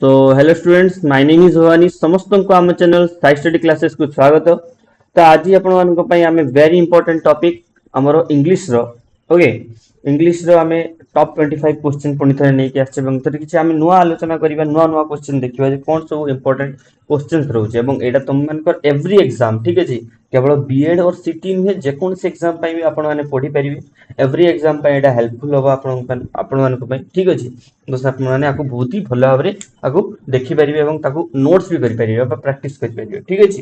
So hello students, my name is Bhabani. समस्त को आम चैनल साई स्टडी क्लासेस को स्वागत। तो आज आपण मानक पई आमे वेरी इंपोर्टेंट टॉपिक हमरो इंग्लिश रो ओके इंग्लिश रो आमे टॉप 25 क्वेश्चन पुनी थरे नै के आछे एवं तरी किछ आमे नुवा आलोचना करबा नुवा क्वेश्चन देखिबा जे कोन सब इंपोर्टेंट क्वेश्चंस रहउचे एवं एटा तुम मानकर एवरी एग्जाम ठीक अछि केवल बीएड और सीटी नुहे जे कोन से एग्जाम पई भी आपण माने पढी परिबे एवरी एग्जाम पई एटा हेल्पफुल होबा आपण मानक पई ठीक अछि दोस्त आपण माने आको बहुत ही भलो भाबरे आको देखि परिबे एवं ताको नोट्स भी करि परिबे बा प्रैक्टिस करि परिबे ठीक अछि।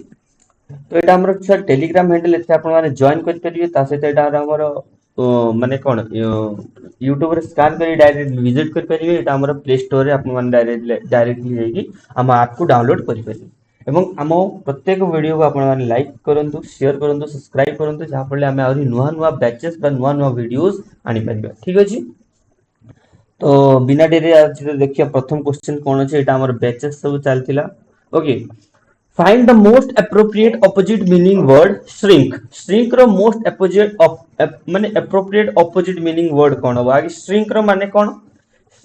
तो एटा हमर छ टेलीग्राम हैंडल एथे आपण माने जॉइन करि परिबे ता सहित एटा हमर माने कोन यूट्यूब रे स्कैन करी डायरेक्ट विजिट करि परिबे एटा हमर प्ले स्टोर रे आपण माने डायरेक्टली जाईकी हम ऐप को डाउनलोड करि परिबे एवं हम प्रत्येक वीडियो को आपण माने लाइक करंतु शेयर करंतु सब्सक्राइब करंतु जहा पले हम आउरी नुवा नुवा बैचेस बा नुवा नुवा वीडियोस आनी परिबे ठीक अछि। तो बिना डेरी आज देखिए प्रथम क्वेश्चन कौन अच्छे एटा हमर बैचेस सब चलतिला okay find the most appropriate opposite meaning word shrink shrink रो मोस्ट एपोजिट माने एप्रोप्रिएट ऑपोजिट मीनिंग वर्ड कौन हो आगे श्रिंक रो माने कौन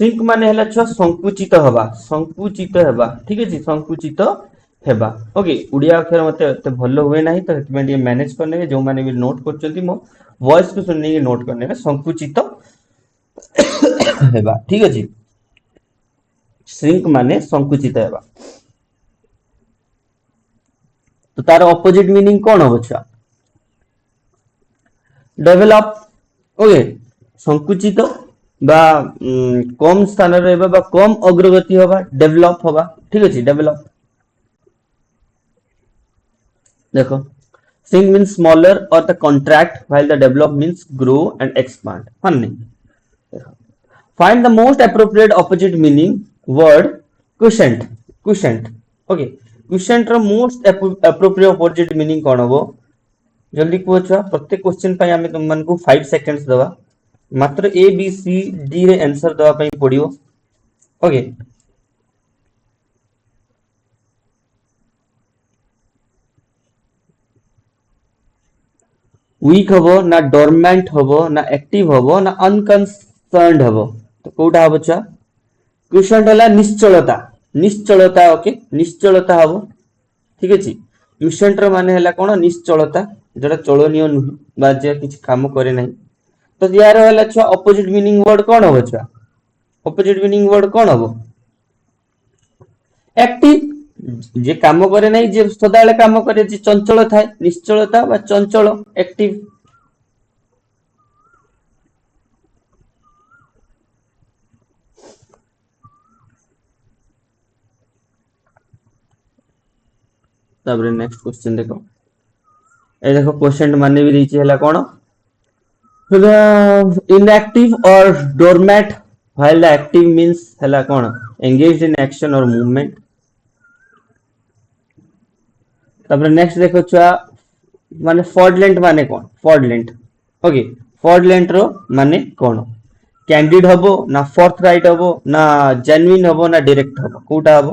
श्रिंक माने हला छ संकुचित हेबा ठीक अछि संकुचित हेबा ओके उडिया अक्षर मते एते भलो हुए नाही तो एतमे मैनेज करने जो माने भी नोट करचंती मो वॉइस को सुनने के नोट करने संकुचित हेबा ठीक अछि श्रिंक माने संकुचित हेबा तो तार ऑपोजिट मीनिंग कौन हो छा डेवलप ओके संकुचित बा कम स्थान रहबा बा कम अग्रगति होबा डेवलप होबा ठीक अछि डेवलप देखो shrink means smaller or the contract while the develop means grow and expand fun नहीं find the most appropriate opposite meaning word quotient quotient okay quotient रो most appropriate opposite meaning कौन हो जल्दी को छुआ प्रत्येक क्वेश्चन पई हमें तुम मन को 5 सेकंड्स दवा मात्र ए बी सी डी रे आंसर दवा पई पडियो ओके वीक हबो ना डोरमेंट हबो ना एक्टिव हबो ना अनकंसर्न्ड हबो तो कोटा हबो छुआ क्वेश्चन हला निश्चलता निश्चलता ओके निश्चलता हबो ठीक अछि क्वेश्चन रो माने हला कोन निश्चलता जेटा चलनिय नुह बा जे किछ काम करे नाही तो यार हला छ ऑपोजिट मीनिंग वर्ड कोन हो छ ऑपोजिट मीनिंग वर्ड कोन हो एक्टिव जे काम करे नाही जे सदाले काम करे जे चंचल थाए निश्चलता बा चंचल एक्टिव तबरे नेक्स्ट क्वेश्चन देखो ए देखो क्वेश्चन माने भी रीच हला कोन inactive or dormant while the active means hela kon engaged in action or movement तबरे नेक्स्ट देखो छुआ माने fraudulent माने कोन fraudulent ओके fraudulent रो माने कोन कैंडिड हबो ना forthright हबो ना genuine हबो ना डायरेक्ट हबो कोटा हबो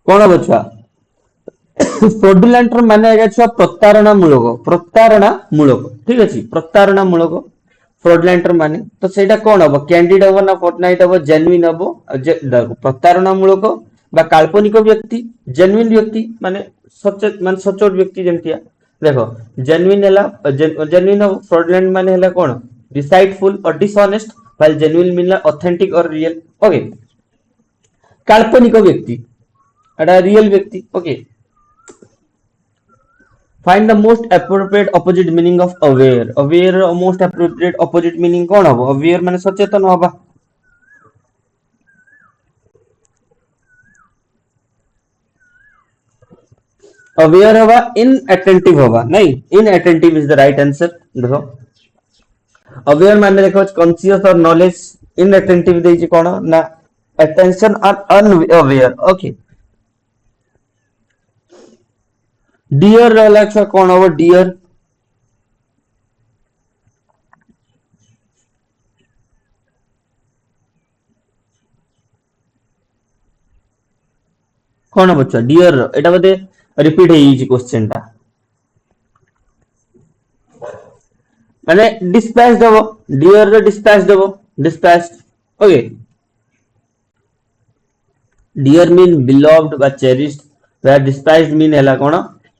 कोन हबो छुआ फ्रॉडुलेंट माने आगे छुआ प्रतारणा मूलक ठीक अछि प्रतारणा मूलक फ्रॉडुलेंट माने तो सेटा कोन हबो कैंडिड हबो ना फोर्टनाइट हबो जेन्युइन हबो प्रतारणा मूलक बा काल्पनिक व्यक्ति जेन्युइन व्यक्ति माने सचोट व्यक्ति जेंतिया देखो जेन्युइन हला जेन्युइन फ्रॉडुलेंट माने हला कोन डिसाइटफुल और dishonest while genuine mean authentic और रियल ओके काल्पनिक व्यक्ति एटा रियल व्यक्ति okay find the most appropriate opposite meaning of aware aware most appropriate opposite meaning कौन हबो aware माने सचेतन होबा aware होबा inattentive होबा नहीं inattentive is the right answer देखो aware माने देखो conscious और knowledge inattentive देछि कोन ना attention or unaware okay dear रहला छ कोन हो डियर कोन बच्चा डियर एटा बदे रिपीट हे जी क्वेश्चन ता माने डिस्पैच्ड हबो डियर रो डिस्पैच्ड हबो डिस्पैच्ड ओके डियर मीन बिलोव्ड बा चेरिश्ड वेयर डिस्पैच्ड मीन हैला कोन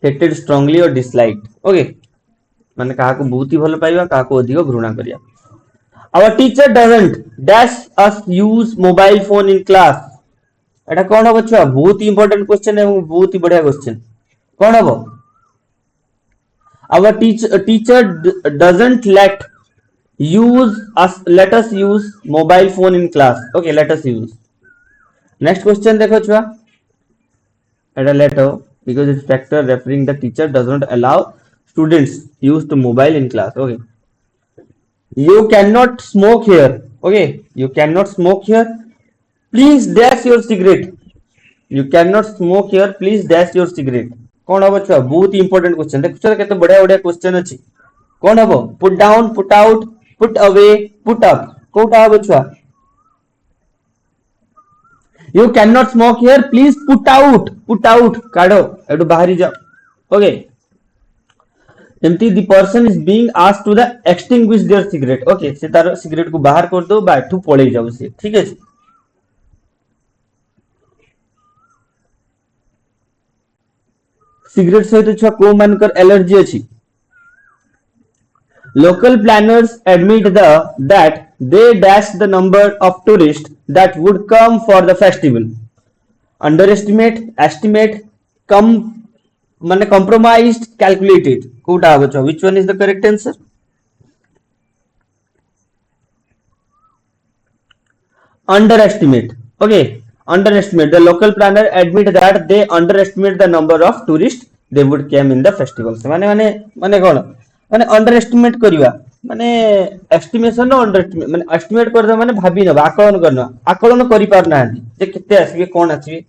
हेटेड स्ट्रांगली और डिसलाइक्ड ओके माने काहा को बहुत ही भलो पाइबा काहा को अधिक घृणा करिया our teacher doesn't dash us use mobile phone in class एटा कोन हबो छुआ बहुत ही इंपोर्टेंट क्वेश्चन है बहुत ही बढ़िया क्वेश्चन कोन हबो our teacher doesn't let us use mobile phone in class okay let us use next question देखो छुआ एटा let हो because it's factor referring the teacher doesn't allow students use the mobile in class okay you cannot smoke here okay you cannot smoke here please dash your cigarette you cannot smoke here please dash your cigarette कौन हबो छुआ बहुत ही important question देखो केते बढ़िया बढ़िया question अछि कौन हबो put down put out put away put up कोटा हबो छुआ you cannot smoke here please put out काढो एडु बाहरी जाओ ओके एमती the person is being asked to the extinguish their cigarette okay से तार सिगरेट को बाहर कर दो बा एठू पळेई जाऊ से ठीक है सिगरेट सहित छुआ को मानकर एलर्जी अछि local planners admit that they dash the number of tourists that would come for the festival underestimate estimate come माने compromised calculated कोटा हबो छ which one is the correct answer underestimate okay underestimate the local planner admit that they underestimate the number of tourists they would came in the festivals माने माने माने कोन माने underestimate करिवा माने estimation no underestimate माने estimate कर माने भाबी न आकलन करना आकलन करि पार ना जे केते आसीबे कोन आसीबे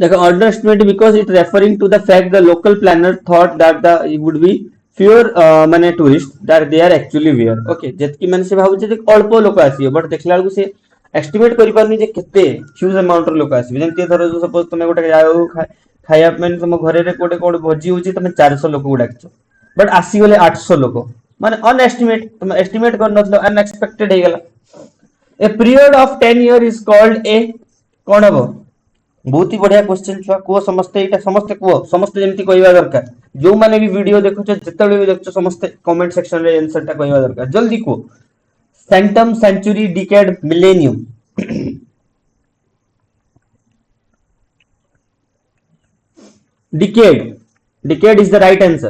देखो underestimate because it referring to the fact the local planner thought that the it would be fewer माने tourists that they are actually were okay जेतकी माने से भाबु जे अल्प लोक आसीबे बट देखला बेलकु से एस्टिमेट करि पारनी जे केते ह्यूज अमाउंट रो लोक आसीबे जेंति धरो सपोज तुमे गोटे जाओ खाया माने तुम घरे रे कोटे कोटे भोजी होची तुमे 400 लोक गुडाकछो बट आसी गले 800 लोक माने अनएस्टिमेट तुम एस्टिमेट कर नथलो अनएक्सपेक्टेड हे गेला a period of 10 year is called a कोन हबो बहुत ही बढ़िया क्वेश्चन छुआ को समस्ते एटा समस्ते जेमति कहवा दरकार जो माने भी वीडियो देखो जेतबे भी देखो समस्ते कमेंट सेक्शन रे आंसर ता कहवा दरकार जल्दी को centum century decade millennium decade is the right answer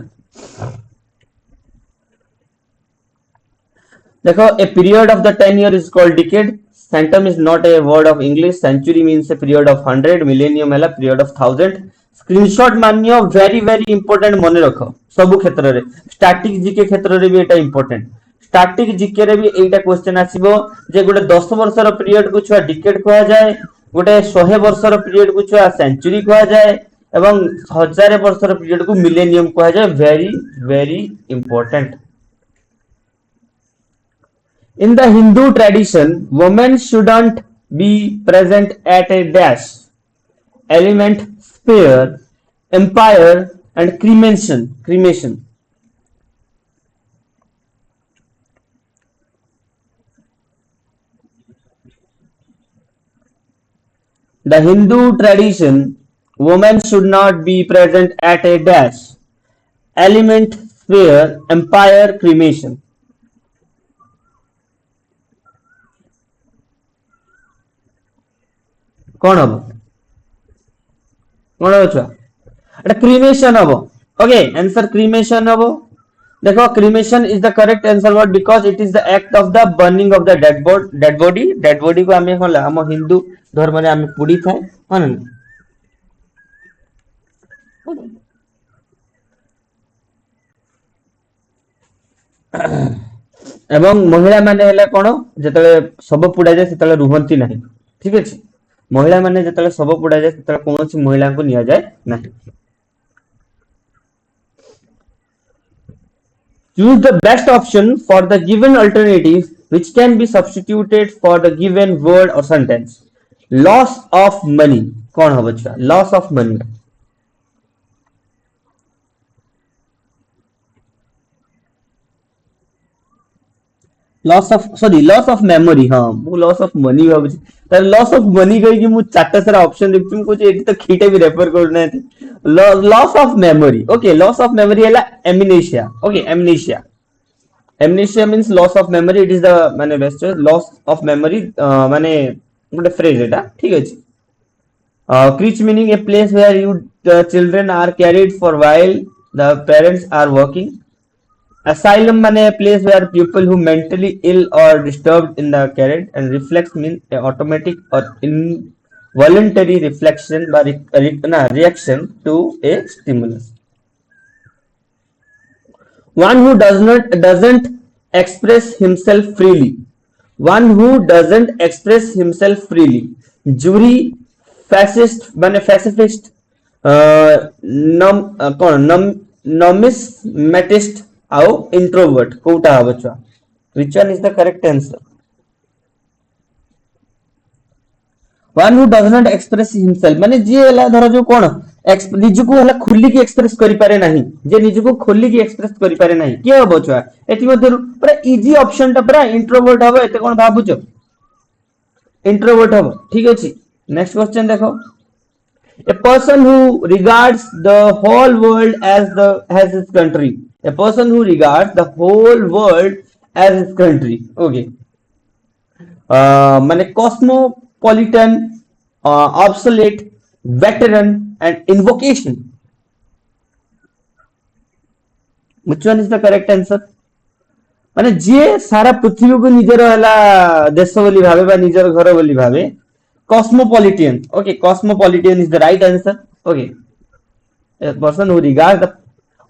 देखो a period of the 10 year is called decade centum is not a word of english century means a period of 100 millennium है period of 1000 screenshot मानियो very very important मने रखो सब क्षेत्र रे static GK क्षेत्र रे भी एटा इंपोर्टेंट स्टैटिक जीके रे भी एटा क्वेश्चन आसीबो जे गोटे 10 वर्ष रो पीरियड को छुआ डिकेड कहया जाय गोटे 100 वर्ष रो पीरियड को छुआ सेंचुरी कहया जाय एवं 1000 वर्ष रो पीरियड को मिलेनियम कहया जाय very very important In the Hindu tradition, women shouldn't be present at a dash, element, sphere, empire, and cremation. The Hindu tradition, women should not be present at a dash, element, sphere, empire, cremation. कौन हम कौन हो छुआ एटा cremation हबो okay answer cremation हबो देखो cremation is the correct answer what because it is the act of the burning of the dead body को हमें होला हम हिंदू धर्म रे हमें पुडी थाए कोन एवं महिला माने हैला कोन जेतले सब पुडा जाय सेतले रुहंती नाही ठीक अछि महिला माने जेतले सब पुडा जाय सेतले कोनोसी महिला को निया जाय नाही choose the best option for the given alternative which can be substituted for the given word or sentence loss of money कौन हबो छुआ loss of money loss of sorry loss of memory हाँ मु लॉस ऑफ मनी भाबुची तर loss of money कहि कि मु चारटा सारा ऑप्शन देखि मु कोची एठी तो खीटे भी रेफर करना loss of memory okay loss of memory हैला amnesia okay amnesia amnesia means loss of memory it is the माने बेस्ट लॉस ऑफ मेमोरी माने गोटे फ्रेज एटा ठीक अछि creche meaning a place where you children are carried for while the parents are working. Asylum mane a place where people who mentally ill or disturbed in the carried and reflex means a automatic or involuntary reflection by reaction to a stimulus. One who doesn't express himself freely. One who doesn't express himself freely. Jury fascist माने pacifist numismatist ଆଉ introvert कोउटा हबो छुआ which one is the correct answer one who does not express himself माने जी हला धर जो कोन निजको हला खुली की एक्सप्रेस करि पारे नाही जे निजको खोली की एक्सप्रेस करि पारे नाही के हबो छुआ एति मध्यरु पूरा इजी ऑप्शन ता पूरा इंट्रोवर्ट हबो एते कोन भाबुछ इंट्रोवर्ट हबो ठीक अछि नेक्स्ट क्वेश्चन देखो a person who regards the whole world as his country a person who regards the whole world as his country okay माने cosmopolitan obsolete veteran and invocation which one is the correct answer माने जे सारा पृथ्वी को निजर हला देश बोली भाबे बा निजर घर बोली भाबे cosmopolitan okay cosmopolitan is the right answer okay a person who regards the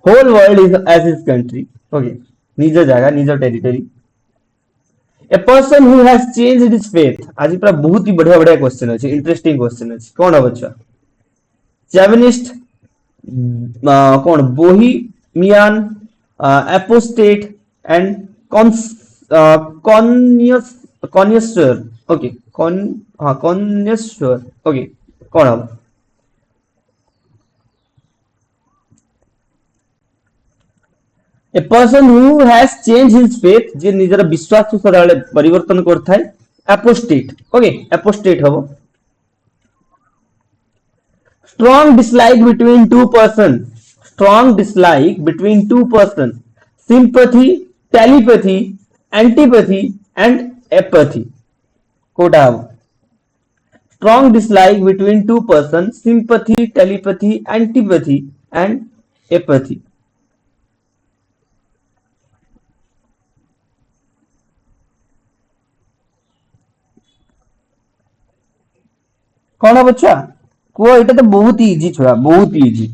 whole world is as his country okay nijo jaga nijo territory a person who has changed his faith आज पूरा बहुत ही बढ़िया बढ़िया question अछि interesting question अछि कोन हबछ chauvinist कोन bohemian apostate and connoisseur okay connoisseur okay कोन हबो a person who has changed his faith जे निजर विश्वास को सदाले परिवर्तन करथाय apostate okay apostate हबो strong dislike between two person sympathy telepathy antipathy and apathy Kota हबो strong dislike between two persons sympathy telepathy antipathy and apathy कौन हबो छुआ को एटा तो बहुत इजी छुआ बहुत इजी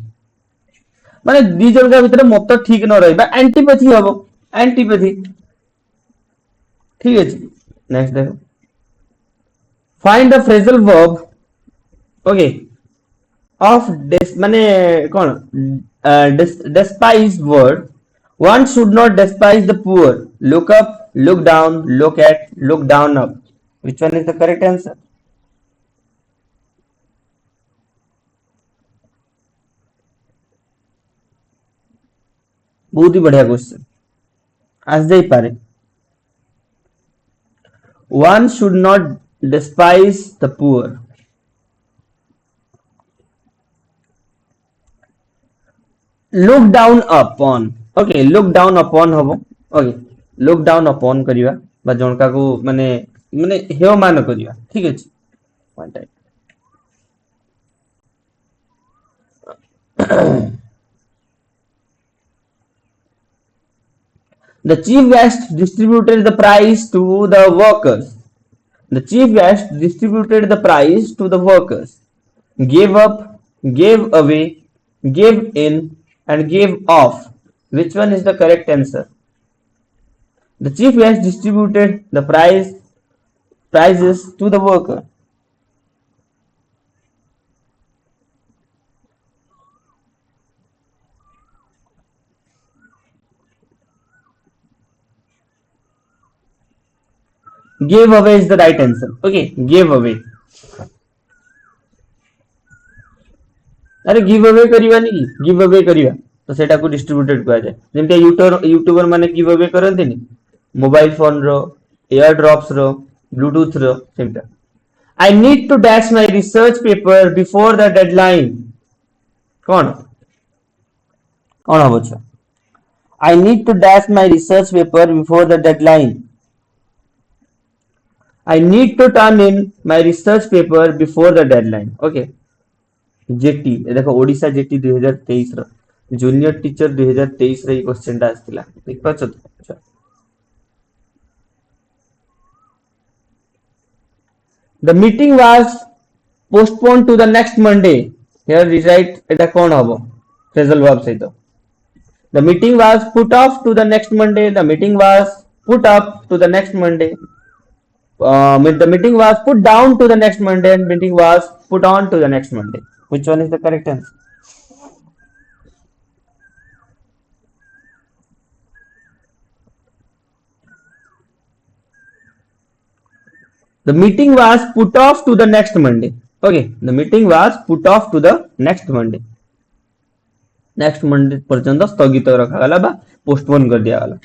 माने दी जन का भीतर मत ठीक न रहबा एंटीपैथी हबो एंटीपैथी ठीक अछि नेक्स्ट देखो find the phrasal verb okay of this माने कोन despise word one should not despise the poor look up look down look at look down up which one is the correct answer बहुत ही बढ़िया question आज जाई पारे one should not despise the poor look down upon okay look down upon हबो okay look down upon करिवा बा जनका को माने माने हेय मान करिवा ठीक अछि one time The chief guest distributed the prize to the workers. The chief guest distributed the prize to the workers. Gave up, gave away, gave in, and gave off. Which one is the correct answer? The chief guest distributed the prizes to the worker. Gave away is the right answer. Okay, gave away. अरे give away करिवा नी give away करिवा तो सेटा को distributed कहा जाए जेमते यूट्यूबर माने गिव अवे करंती नी मोबाइल फोन रो, एयर ड्रॉप्स रो, ब्लूटूथ रो सेमता। I need to dash my research paper before the deadline. कौन कौन हम अच्छा? I need to dash my research paper before the deadline. I need to turn in my research paper before the deadline. Okay. Jetty देखो Odisha jetty 2023 रो junior teacher 2023 रे question टा आस्तिला देख पाछो अच्छा the meeting was postponed to the next Monday. Here rewrite এটা কোন হবো phrasal verb সহিত the meeting was put off to the next Monday. The meeting was put up to the next Monday. The meeting was put down to the next Monday and meeting was put on to the next Monday. Which one is the correct answer? The meeting was put off to the next Monday. Okay, the meeting was put off to the next Monday. Next Monday पर्यंत स्थगित रखागला बा postpone कर दिया गला.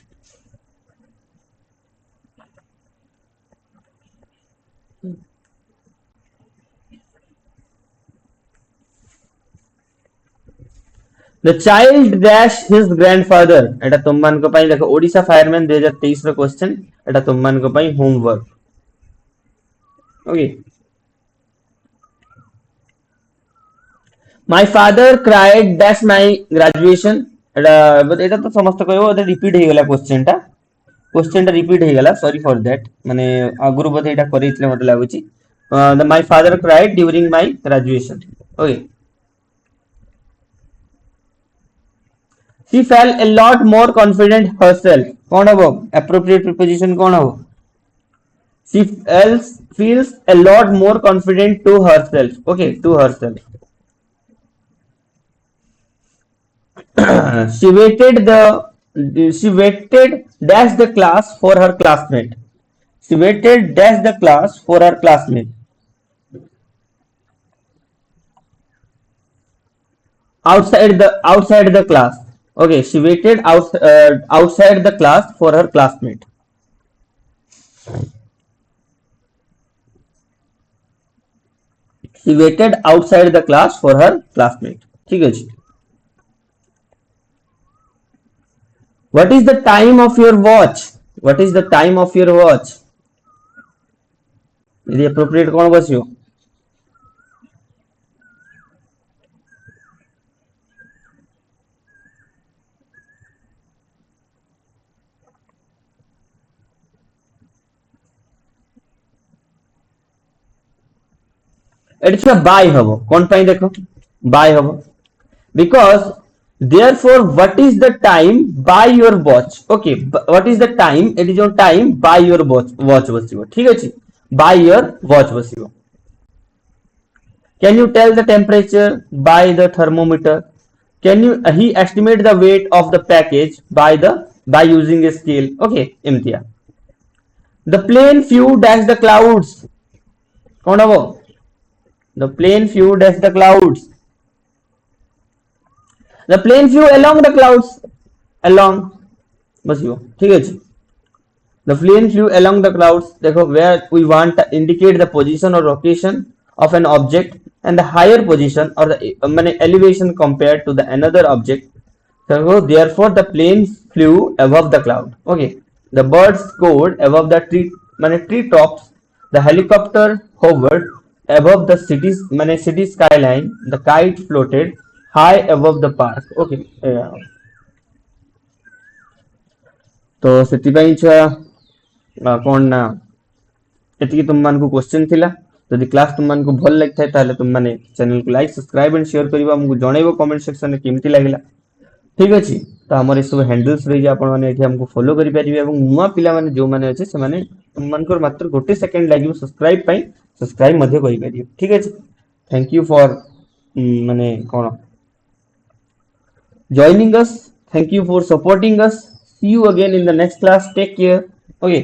The child dash his grandfather. एटा तुम मान को पाई देखो ओडिशा फायरमैन 2023 रो क्वेश्चन एटा तुम मान को पाई homework. Okay. My father cried dash my graduation. एटा तो समस्त कहबो एटा रिपीट हे गेला क्वेश्चन टा रिपीट हे गेला सॉरी फॉर दैट माने आगुरु बोधे एटा करितले मते लागुची. My father cried during my graduation. Okay. She felt a lot more confident herself. कौन हबो appropriate preposition कौन हबो? She feels a lot more confident to herself. Okay, to herself. She waited dash the class for her classmate. She waited dash the class for her classmate. Outside the class. Okay, she waited outside the class for her classmate. She waited outside the class for her classmate. ठीक है जी. What is the time of your watch? What is the time of your watch? यदि appropriate कौन बसियो? एटा bye हबो कोन पाई देखो bye हबो because therefore what is the time by your watch. Okay, what is the time? It is your time by your watch बसिबो ठीक अछि by your watch बसिबो. Can you tell the temperature by the thermometer? Can you he estimate the weight of the package by using a scale. Okay, एमतिया. The plane flew dash the clouds. कौन हबो? The plane flew dash the clouds. The plane flew along the clouds. Along. बस यो ठीक है जी. The plane flew along the clouds. देखो where we want to indicate the position or location of an object and the higher position or the माने elevation compared to the another object. So therefore the plane flew above the cloud. Okay. The birds soared above the tree tops. The helicopter hovered above the city skyline. The kite floated high above the park. Okay. तो सेतिबाई कौन ना एतिकी तुम मान को question थिला. यदि class तुम मान को भल लगता है ताले तुम माने चैनल को लाइक सब्सक्राइब एंड शेयर करिवा हमको जणैबो कमेंट सेक्शन में केमती लागिला ठीक अछि. तो हमर सब हैंडल्स रही आपण माने एठी हमको फॉलो करि परिबे एवं नुवा पिला माने जो माने अछि से माने तुम मान को मात्र गोटे सेकंड लागियो सब्सक्राइब पई सब्सक्राइब मध्ये करि परियो ठीक अछि. थैंक यू फॉर माने कोन joining us. Thank you for supporting us. See you again in the next class. Take care. Okay.